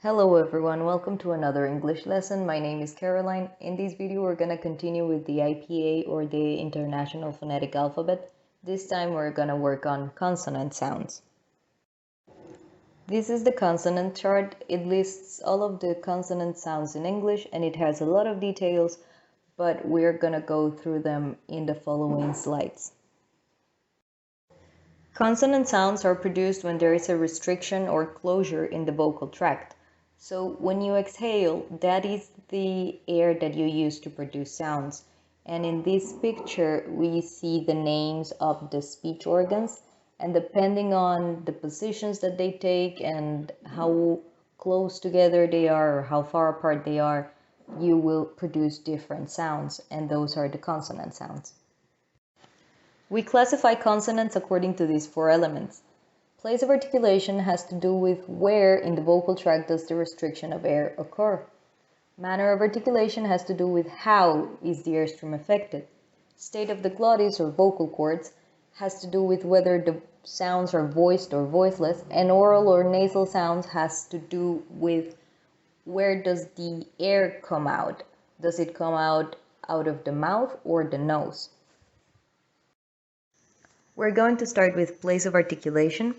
Hello everyone, welcome to another English lesson. My name is Caroline. In this video we're going to continue with the IPA or the International Phonetic Alphabet. This time we're going to work on consonant sounds. This is the consonant chart. It lists all of the consonant sounds in English and it has a lot of details, but we're going to go through them in the following slides. Consonant sounds are produced when there is a restriction or closure in the vocal tract. So when you exhale, that is the air that you use to produce sounds. And in this picture, we see the names of the speech organs. And depending on the positions that they take and how close together they are or how far apart they are, you will produce different sounds. And those are the consonant sounds. We classify consonants according to these four elements. Place of articulation has to do with where in the vocal tract does the restriction of air occur. Manner of articulation has to do with how is the airstream affected. State of the glottis or vocal cords has to do with whether the sounds are voiced or voiceless, and oral or nasal sounds has to do with where does the air come out. Does it come out of the mouth or the nose? We're going to start with place of articulation,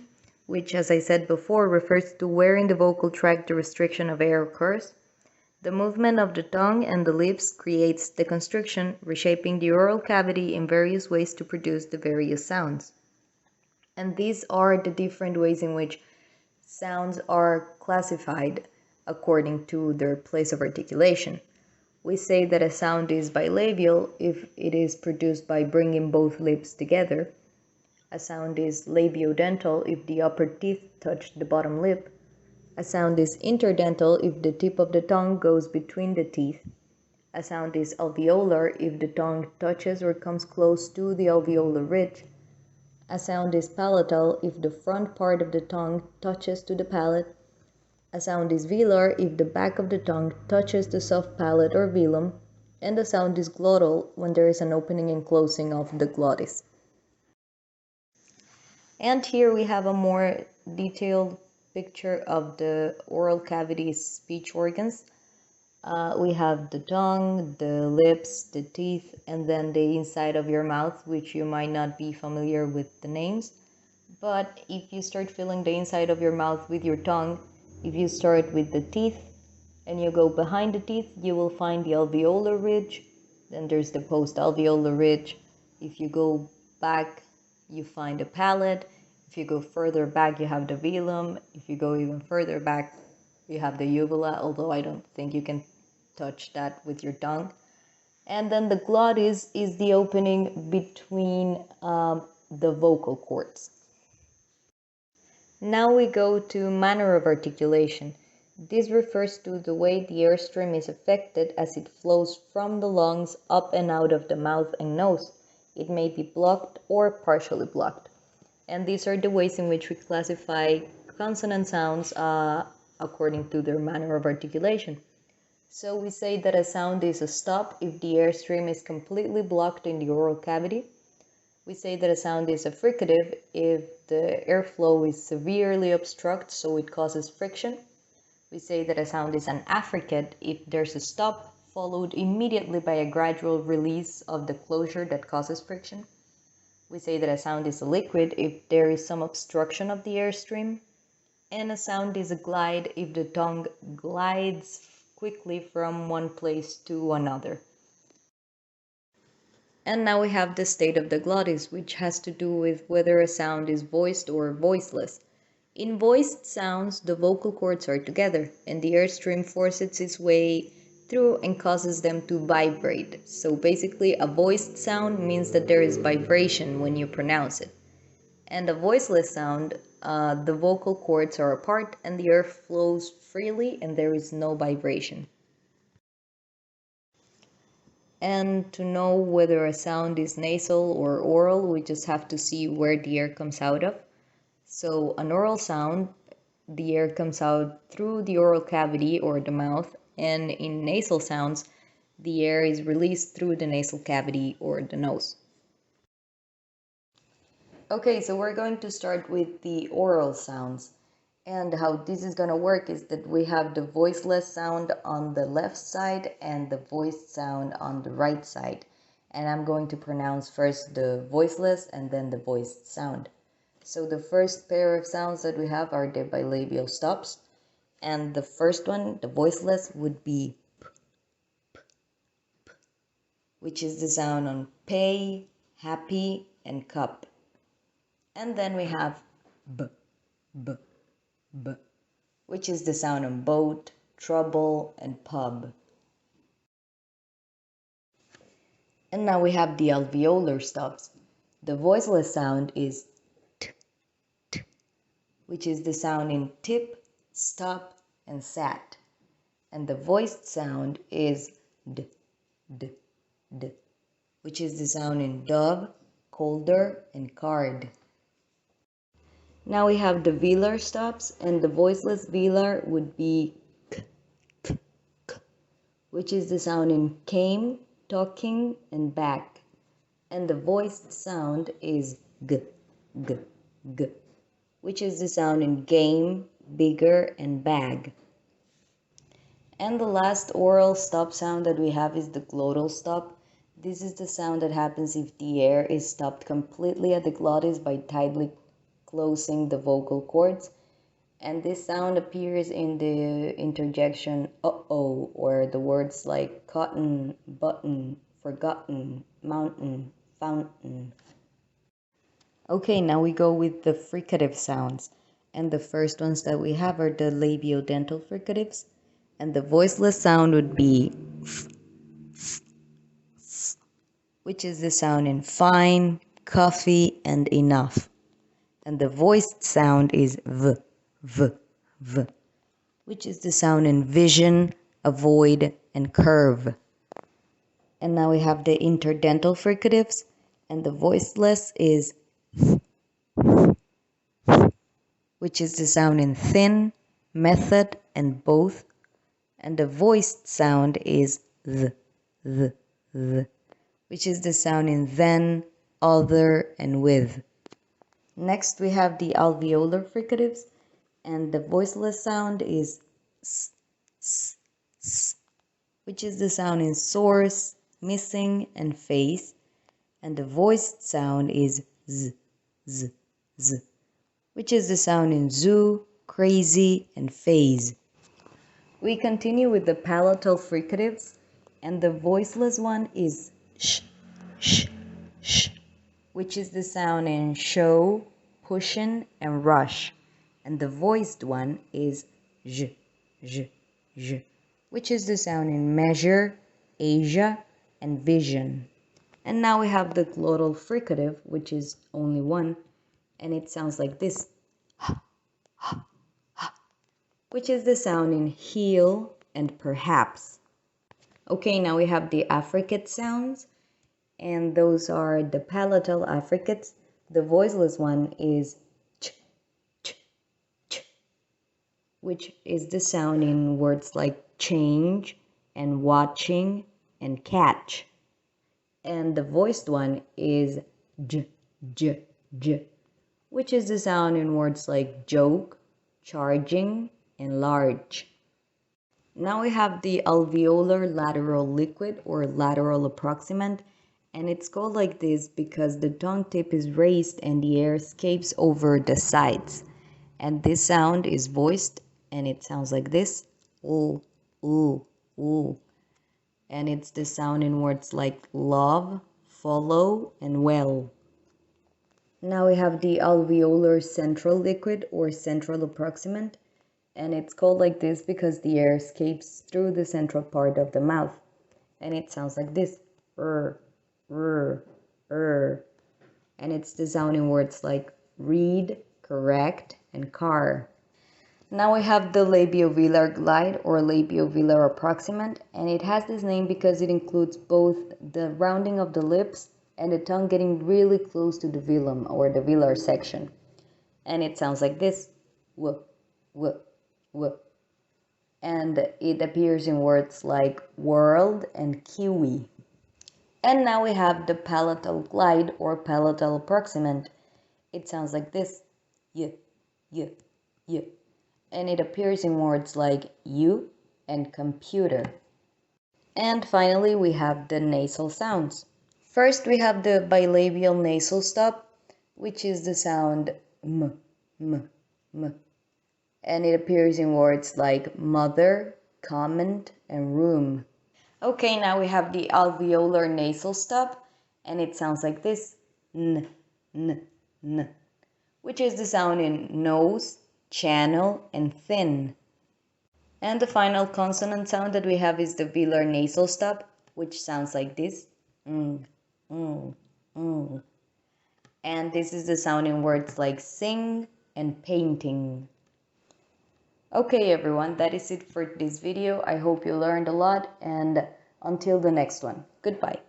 which, as I said before, refers to where in the vocal tract the restriction of air occurs. The movement of the tongue and the lips creates the constriction, reshaping the oral cavity in various ways to produce the various sounds. And these are the different ways in which sounds are classified according to their place of articulation. We say that a sound is bilabial if it is produced by bringing both lips together. A sound is labiodental if the upper teeth touch the bottom lip. A sound is interdental if the tip of the tongue goes between the teeth. A sound is alveolar if the tongue touches or comes close to the alveolar ridge. A sound is palatal if the front part of the tongue touches to the palate. A sound is velar if the back of the tongue touches the soft palate or velum. And a sound is glottal when there is an opening and closing of the glottis. And here we have a more detailed picture of the oral cavity's speech organs. We have the tongue, the lips, the teeth, and then the inside of your mouth, which you might not be familiar with the names. But if you start filling the inside of your mouth with your tongue, if you start with the teeth and you go behind the teeth, you will find the alveolar ridge. Then there's the post-alveolar ridge. If you go back, you find a palate. If you go further back, you have the velum. If you go even further back, you have the uvula, although I don't think you can touch that with your tongue. And then the glottis is the opening between the vocal cords. Now we go to manner of articulation. This refers to the way the airstream is affected as it flows from the lungs up and out of the mouth and nose. It may be blocked or partially blocked. And these are the ways in which we classify consonant sounds according to their manner of articulation. So we say that a sound is a stop if the airstream is completely blocked in the oral cavity. We say that a sound is a fricative if the airflow is severely obstructed, so it causes friction. We say that a sound is an affricate if there's a stop followed immediately by a gradual release of the closure that causes friction. We say that a sound is a liquid if there is some obstruction of the airstream. And a sound is a glide if the tongue glides quickly from one place to another. And now we have the state of the glottis, which has to do with whether a sound is voiced or voiceless. In voiced sounds, the vocal cords are together, and the airstream forces its way through and causes them to vibrate. So basically, a voiced sound means that there is vibration when you pronounce it. And a voiceless sound, the vocal cords are apart and the air flows freely and there is no vibration. And to know whether a sound is nasal or oral, we just have to see where the air comes out of. So an oral sound, the air comes out through the oral cavity or the mouth, and in nasal sounds, the air is released through the nasal cavity or the nose. Okay, so we're going to start with the oral sounds. And how this is going to work is that we have the voiceless sound on the left side and the voiced sound on the right side. And I'm going to pronounce first the voiceless and then the voiced sound. So the first pair of sounds that we have are the bilabial stops. And the first one, the voiceless, would be p, which is the sound on pay, happy, and cup. And then we have b, b, b, which is the sound on boat, trouble, and pub. And now we have the alveolar stops. The voiceless sound is t, t, which is the sound in tip, stop, and sat. And the voiced sound is d, d, d, which is the sound in dove, colder, and card. Now we have the velar stops, and the voiceless velar would be k, k, k, which is the sound in came, talking, and back. And the voiced sound is g, g, g, which is the sound in game, bigger, and bag. And the last oral stop sound that we have is the glottal stop. This is the sound that happens if the air is stopped completely at the glottis by tightly closing the vocal cords. And this sound appears in the interjection uh-oh, or the words like cotton, button, forgotten, mountain, fountain. Okay, now we go with the fricative sounds. And the first ones that we have are the labiodental fricatives. And the voiceless sound would be f, f, f, which is the sound in fine, coffee, and enough. And the voiced sound is v, v, v, which is the sound in vision, avoid, and curve. And now we have the interdental fricatives, and the voiceless is th, which is the sound in thin, method, and both. And the voiced sound is th, which is the sound in then, other, and with. Next we have the alveolar fricatives, and the voiceless sound is s, s, s, which is the sound in source, missing, and face. And the voiced sound is z, z, z, which is the sound in zoo, crazy, and phase. We continue with the palatal fricatives, and the voiceless one is sh, sh, sh, which is the sound in show, pushing, and rush. And the voiced one is j, j, j, which is the sound in measure, Asia, and vision. And now we have the glottal fricative, which is only one, and it sounds like this, which is the sound in heel and perhaps. Okay, now we have the affricate sounds, and those are the palatal affricates. The voiceless one is ch, ch, ch, which is the sound in words like change and watching and catch. And the voiced one is j, j, j, which is the sound in words like joke, charging, and large. Now we have the alveolar lateral liquid or lateral approximant, and it's called like this because the tongue tip is raised and the air escapes over the sides. And this sound is voiced, and it sounds like this, ooh, ooh, ooh. And it's the sound in words like love, follow, and well. Now we have the alveolar central liquid or central approximant, and it's called like this because the air escapes through the central part of the mouth, and it sounds like this, r, r, r. And it's the sound in words like read, correct, and car. Now we have the labiovelar glide or labiovelar approximant, and it has this name because it includes both the rounding of the lips and the tongue getting really close to the velum or the velar section. And it sounds like this, w, w, w. And it appears in words like world and kiwi. And now we have the palatal glide or palatal approximant. It sounds like this, y, y, y. and it appears in words like you and computer. And finally, we have the nasal sounds. First, we have the bilabial nasal stop, which is the sound m, m, m. And it appears in words like mother, comment, and room. Okay, now we have the alveolar nasal stop, and it sounds like this, n, n, n, which is the sound in nose, channel, and thin. And the final consonant sound that we have is the velar nasal stop, which sounds like this. Mm, mm, mm. And this is the sound in words like sing and painting. Okay everyone, that is it for this video. I hope you learned a lot, and until the next one, goodbye.